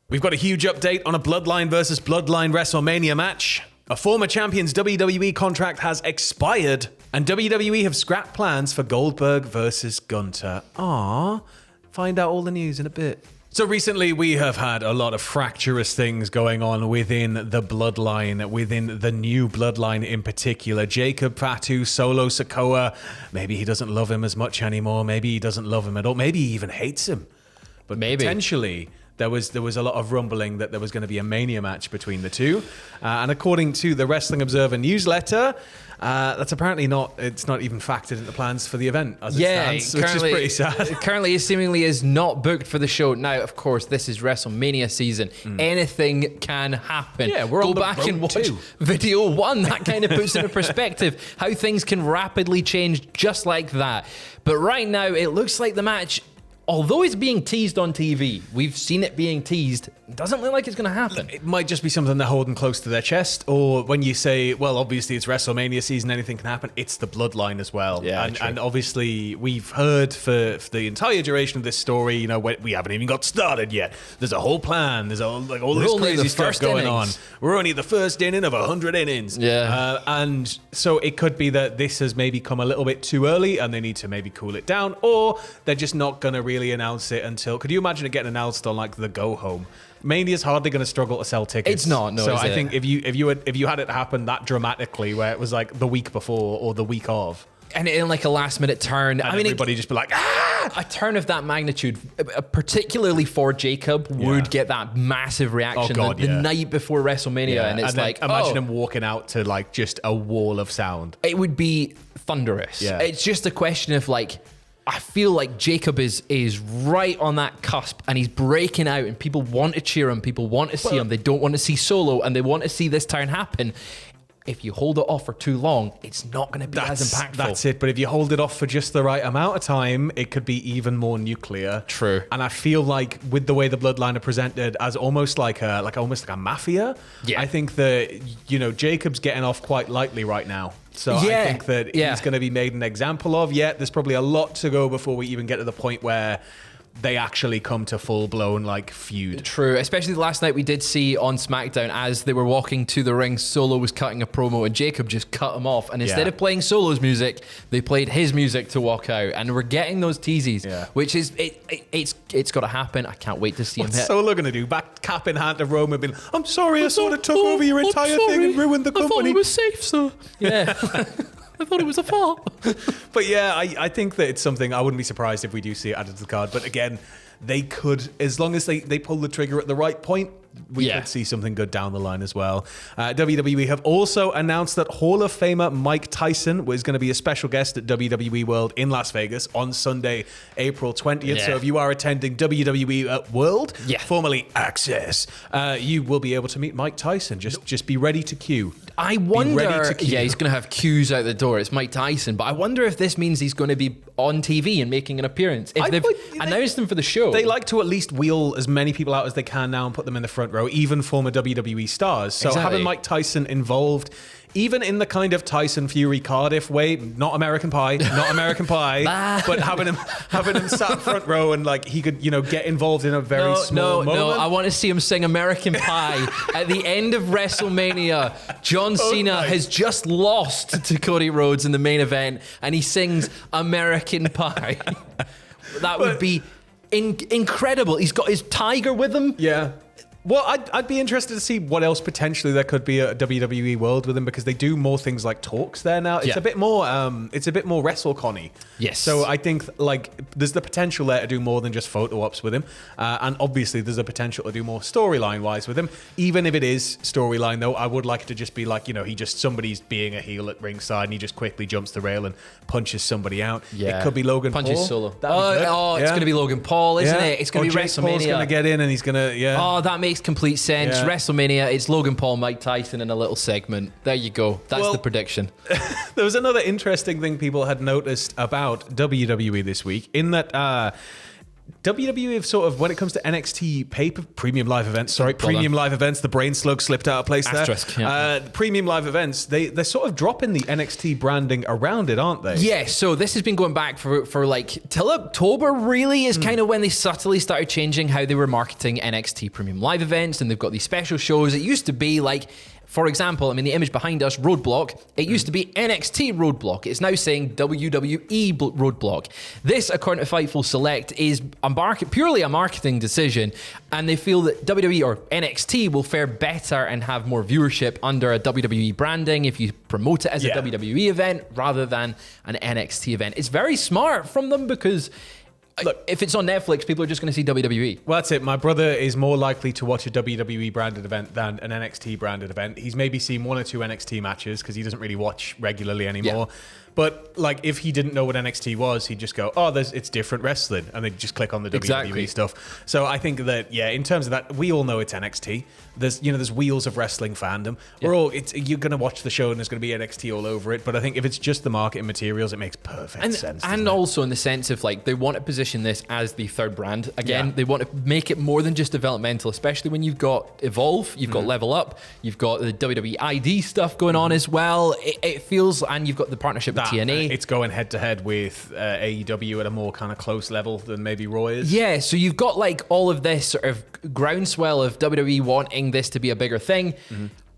We've got a huge update on a Bloodline versus Bloodline WrestleMania match. A former champion's WWE contract has expired, and WWE have scrapped plans for Goldberg versus Gunther. Find out all the news in a bit. So recently we have had a lot of fractious things going on within the Bloodline, within the new Bloodline in particular. Jacob Fatu, Solo Sikoa, maybe he doesn't love him as much anymore. Maybe he doesn't love him at all. Maybe he even hates him. But maybe. Potentially, there was a lot of rumbling that there was going to be a Mania match between the two. And according to the Wrestling Observer newsletter, that's apparently it's not even factored into plans for the event as it stands, which is pretty sad. Currently, it seemingly is not booked for the show. Now, of course, this is WrestleMania season. Anything can happen. Yeah, we're Go on the back road and watch too. video one. That kind of puts into perspective how things can rapidly change just like that. But right now, it looks like the match, although it's being teased on TV, we've seen it being teased, doesn't look like it's going to happen. It might just be something they're holding close to their chest, or when you say, well, obviously it's WrestleMania season, anything can happen, it's the Bloodline as well. Yeah, and obviously we've heard for the entire duration of this story, we haven't even got started yet. There's a whole plan. There's all this crazy stuff going on. We're only the first inning of 100 innings. Yeah. And so it could be that this has maybe come a little bit too early and they need to maybe cool it down, or they're just not going to really announce it until. Could you imagine it getting announced on like the go home? Mania's hardly going to struggle to sell tickets. It's not. No. So I think if you had it happen that dramatically, where it was like the week before or the week of, and in like a last minute turn, and everybody just be like, a turn of that magnitude, particularly for Jacob, would get that massive reaction the night before WrestleMania, and it's like, imagine him walking out to like just a wall of sound. It would be thunderous. Yeah. It's just a question of like, I feel like Jacob is right on that cusp, and he's breaking out, and people want to cheer him, people want to see him, they don't want to see Solo, and they want to see this turn happen. If you hold it off for too long, it's not going to be as impactful. That's it. But if you hold it off for just the right amount of time, it could be even more nuclear. True. And I feel like with the way the Bloodline are presented as almost like a mafia, I think that Jacob's getting off quite lightly right now. So I think that he's going to be made an example of. Yet there's probably a lot to go before we even get to the point where they actually come to full-blown like feud. True, especially last night we did see on SmackDown as they were walking to the ring, Solo was cutting a promo and Jacob just cut him off, and instead of playing Solo's music, they played his music to walk out, and we're getting those teases, which is it's got to happen. I can't wait to see him hit. What's Solo gonna do? Back cap in hand to Roman, being, I'm sorry, I sort of took over your entire thing and ruined the company. I thought it was safe, sir. Yeah. I thought it was a fault. But yeah, I think that it's something I wouldn't be surprised if we do see it added to the card. But again, they could, as long as they pull the trigger at the right point, we could see something good down the line as well. WWE have also announced that Hall of Famer Mike Tyson was going to be a special guest at WWE World in Las Vegas on Sunday, April 20th. Yeah. So if you are attending WWE World, formerly Access, you will be able to meet Mike Tyson. Just be ready to queue. I wonder, he's going to have queues out the door. It's Mike Tyson, but I wonder if this means he's going to be on TV and making an appearance. If they've announced him for the show. They like to at least wheel as many people out as they can now and put them in the front row, even former WWE stars. So having Mike Tyson involved, even in the kind of Tyson Fury Cardiff way, not American Pie, but having him sat front row and like he could, get involved in a very small moment. No, I want to see him sing American Pie at the end of WrestleMania. John Cena has just lost to Cody Rhodes in the main event, and he sings American Pie. That would be incredible. He's got his tiger with him. Yeah. Well, I'd be interested to see what else potentially there could be at WWE World with him, because they do more things like talks there now. It's a bit more WrestleCon-y. Yes. So I think like there's the potential there to do more than just photo ops with him, and obviously there's a potential to do more storyline wise with him. Even if it is storyline though, I would like it to just be like somebody's being a heel at ringside and he just quickly jumps the rail and punches somebody out. Yeah. It could be Logan Paul. Punches Solo. It's going to be Logan Paul, isn't it? It's going to be WrestleMania. Paul's going to get in and he's going to Oh, that makes complete sense. Yeah. WrestleMania, it's Logan Paul, Mike Tyson in a little segment. There you go. That's the prediction. There was another interesting thing people had noticed about WWE this week, in that WWE have sort of, when it comes to NXT premium live events, the brain slug slipped out of place Asterisk, there. Premium live events, they're sort of dropping the NXT branding around it, aren't they? Yeah, so this has been going back for like till October, really, is kind of when they subtly started changing how they were marketing NXT premium live events, and they've got these special shows. It used to be like, for example, I mean, the image behind us, Roadblock, it used to be NXT Roadblock. It's now saying WWE Roadblock. This, according to Fightful Select, is purely a marketing decision, and they feel that WWE or NXT will fare better and have more viewership under a WWE branding if you promote it as a WWE event rather than an NXT event. It's very smart from them because... Look, if it's on Netflix, people are just going to see WWE. Well, that's it. My brother is more likely to watch a WWE branded event than an NXT branded event. He's maybe seen 1 or 2 NXT matches because he doesn't really watch regularly anymore. Yeah. But like, if he didn't know what NXT was, he'd just go, "Oh, it's different wrestling," and then just click on the WWE stuff. So I think that, yeah, in terms of that, we all know it's NXT. There's wheels of wrestling fandom. Yeah. You're going to watch the show and there's going to be NXT all over it. But I think if it's just the marketing materials, it makes perfect sense. And also in the sense of like, they want to position this as the third brand. Again, they want to make it more than just developmental, especially when you've got Evolve, you've got Level Up, you've got the WWE ID stuff going on as well. It feels, and you've got the partnership with TNA. It's going head to head with AEW at a more kind of close level than maybe Raw is. Yeah, so you've got like all of this sort of groundswell of WWE wanting this to be a bigger thing.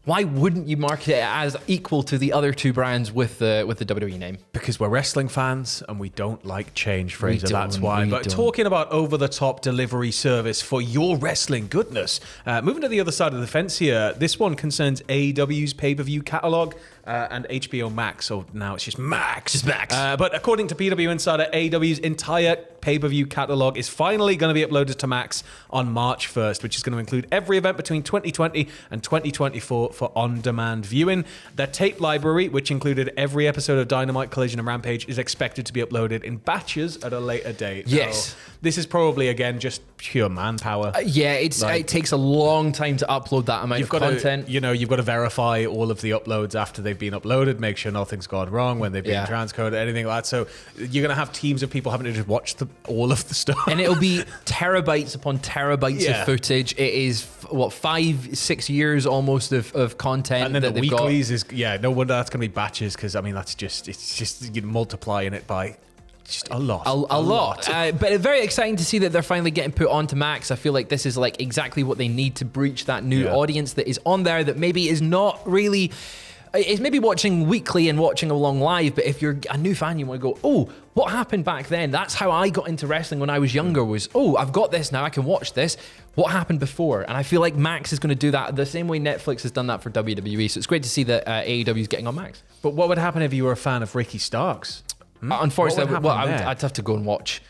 Why wouldn't you market it as equal to the other 2 brands with the WWE name? Because we're wrestling fans and we don't like change, Fraser. That's why. But talking about over-the-top delivery service for your wrestling goodness. Moving to the other side of the fence here, this one concerns AEW's pay-per-view catalog and HBO Max. Or now it's just Max. Just Max. But according to PW Insider, AEW's entire pay-per-view catalog is finally going to be uploaded to Max on March 1st, which is going to include every event between 2020 and 2024 for on-demand viewing. Their tape library, which included every episode of Dynamite, Collision, and Rampage, is expected to be uploaded in batches at a later date. Yes. So this is probably, again, just pure manpower. It takes a long time to upload that amount of content. You've got to verify all of the uploads after they've been uploaded, make sure nothing's gone wrong when they've been transcoded, anything like that. So you're going to have teams of people having to just watch all of the stuff. And it'll be terabytes upon terabytes of footage. It is, 5-6 years almost of content. And then the weeklies is, no wonder that's going to be batches, because, I mean, it's just you're multiplying it by just a lot. A lot. But it's very exciting to see that they're finally getting put onto Max. I feel like this is like exactly what they need to breach that new audience that is on there that maybe is not really... It's maybe watching weekly and watching along live, but if you're a new fan, you want to go, oh, what happened back then? That's how I got into wrestling when I was younger was, oh, I've got this now, I can watch this. What happened before? And I feel like Max is going to do that the same way Netflix has done that for WWE. So it's great to see that AEW is getting on Max. But what would happen if you were a fan of Ricky Starks? Unfortunately, I'd have to go and watch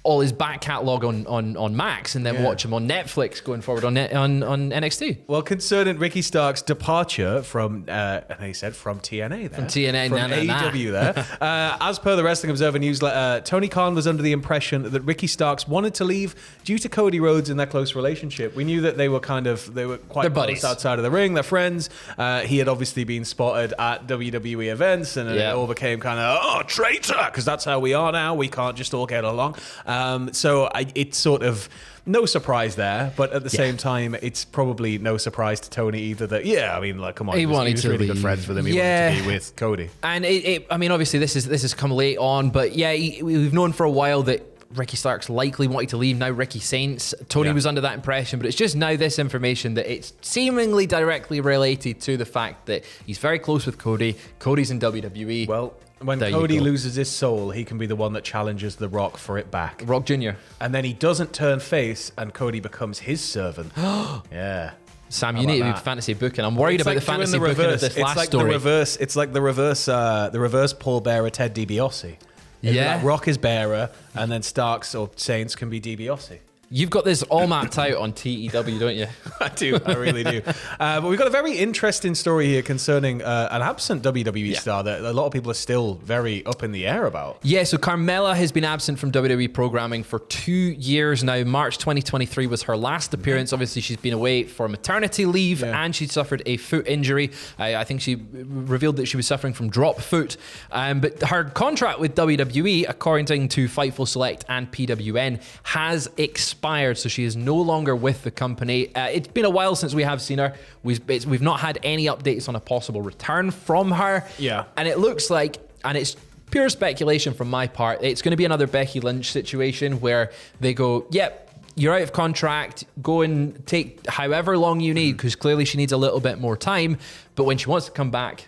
all his back catalogue on Max and then watch him on Netflix going forward on NXT. Well, concerning Ricky Stark's departure from, he said from TNA there. From TNA, from AEW there. As per the Wrestling Observer newsletter, Tony Khan was under the impression that Ricky Starks wanted to leave due to Cody Rhodes and their close relationship. We knew that they were quite close outside of the ring, they're friends. He had obviously been spotted at WWE events and it all became kind of, traitor, because that's how we are now. We can't just all get along. It's sort of no surprise there, but at the same time, it's probably no surprise to Tony either that, come on, he was really good friends with him. He wanted to be with Cody. And obviously this has come late on, but we've known for a while that Ricky Starks likely wanted to leave. Now Ricky Saints. Tony was under that impression, but it's just now this information that it's seemingly directly related to the fact that he's very close with Cody. Cody's in WWE. Well, when Cody loses his soul, he can be the one that challenges The Rock for it back. Rock Jr. And then he doesn't turn face and Cody becomes his servant. Yeah. Sam, you need to be fantasy booking. I'm worried about the fantasy booking of this last story. It's like the reverse pallbearer Ted DiBiase. Like Rock is bearer and then Starks or Saints can be DiBiase. You've got this all mapped out on TEW, don't you? I do. I really do. But we've got a very interesting story here concerning an absent WWE star that a lot of people are still very up in the air about. Yeah, so Carmela has been absent from WWE programming for 2 years now. March 2023 was her last appearance. Obviously, she's been away for maternity leave and she suffered a foot injury. I think she revealed that she was suffering from drop foot. But her contract with WWE, according to Fightful Select and PWN, has expired. So she is no longer with the company. It's been a while since we have seen her. We've not had any updates on a possible return from her. Yeah. And it looks like, and it's pure speculation from my part, it's going to be another Becky Lynch situation where they go, yep, you're out of contract, go and take however long you need, because clearly she needs a little bit more time. But when she wants to come back,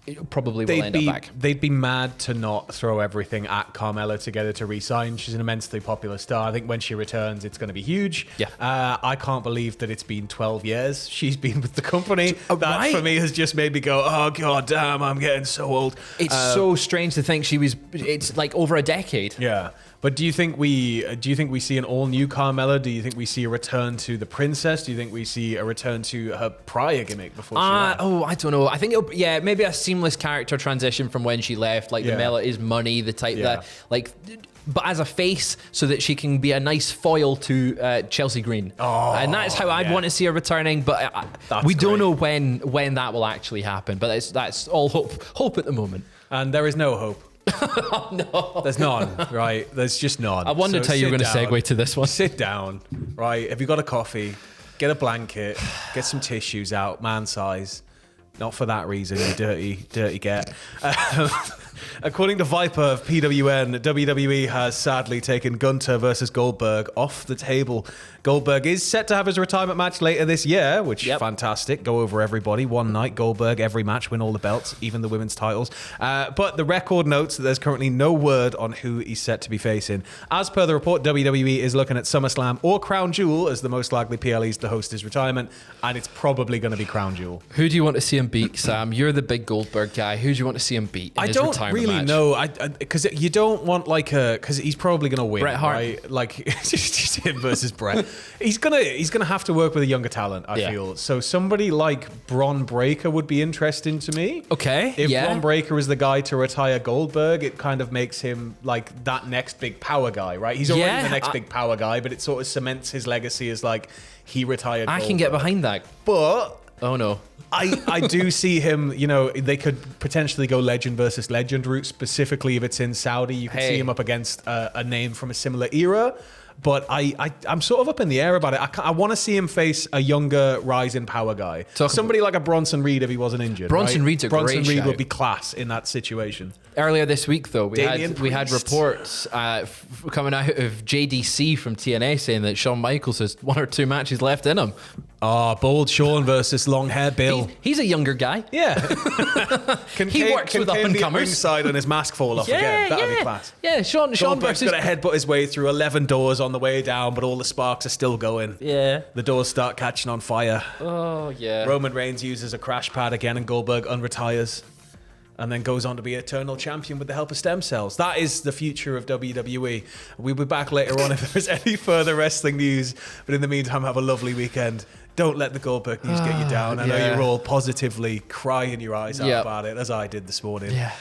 it probably will end up back. They'd be mad to not throw everything at Carmela together to re-sign. She's an immensely popular star. I think when she returns, it's going to be huge. Yeah. I can't believe that it's been 12 years she's been with the company. That right. for me has just made me go, oh god damn, I'm getting so old. It's so strange to think it's like over a decade. Yeah. But do you think we see an all new Carmela? Do you think we see a return to the princess? Do you think we see a return to her prior gimmick before she left? I don't know. I think maybe a seamless character transition from when she left, like the Mela is money, the type that like, but as a face, so that she can be a nice foil to Chelsea Green. And that's how I'd want to see her returning. But we don't know when that will actually happen. But that's all hope at the moment. And there is no hope. Oh, no. There's none, right? There's just none. I wondered how you were going to segue to this one. Sit down, right? Have you got a coffee? Get a blanket. Get some tissues out, man size. Not for that reason, you dirty get. According to Viper of PWN, WWE has sadly taken Gunther versus Goldberg off the table. Goldberg is set to have his retirement match later this year, which is fantastic. Go over everybody. One night, Goldberg, every match, win all the belts, even the women's titles. But the record notes that there's currently no word on who he's set to be facing. As per the report, WWE is looking at SummerSlam or Crown Jewel as the most likely PLEs to host his retirement, and it's probably going to be Crown Jewel. Who do you want to see him beat, Sam? You're the big Goldberg guy. Who do you want to see him beat in his retirement match? Really know, because you don't want because he's probably going to win, Bret Hart. right? Like just him versus Bret. He's gonna have to work with a younger talent, I feel. So somebody like Bron Breakker would be interesting to me. Okay, if Bron Breakker is the guy to retire Goldberg, it kind of makes him like that next big power guy, right? He's already the next big power guy, but it sort of cements his legacy as like he retired. I can get behind that, but oh no. I do see him, they could potentially go legend versus legend route, specifically if it's in Saudi. You can see him up against a name from a similar era. But I'm sort of up in the air about it. I want to see him face a younger rising power guy. Somebody like a Bronson Reed if he wasn't injured. Bronson Reed's a great Bronson Reed shout. would be class in that situation. Earlier this week, though, we had reports coming out of JDC from TNA saying that Shawn Michaels has 1 or 2 matches left in him. Oh, bold Shawn versus long hair Bill. He's a younger guy. Yeah. He works with up-and-comers. Inside and his mask fall off again. That'd be class. Yeah, Shawn versus... got to headbutt his way through 11 doors on the way down, but all the sparks are still going. Yeah. The doors start catching on fire. Oh, yeah. Roman Reigns uses a crash pad again and Goldberg unretires. And then goes on to be eternal champion with the help of stem cells. That is the future of WWE. We'll be back later on if there's any further wrestling news. But in the meantime, have a lovely weekend. Don't let the Goldberg news get you down. I know you're all positively crying your eyes out about it, as I did this morning. Yeah.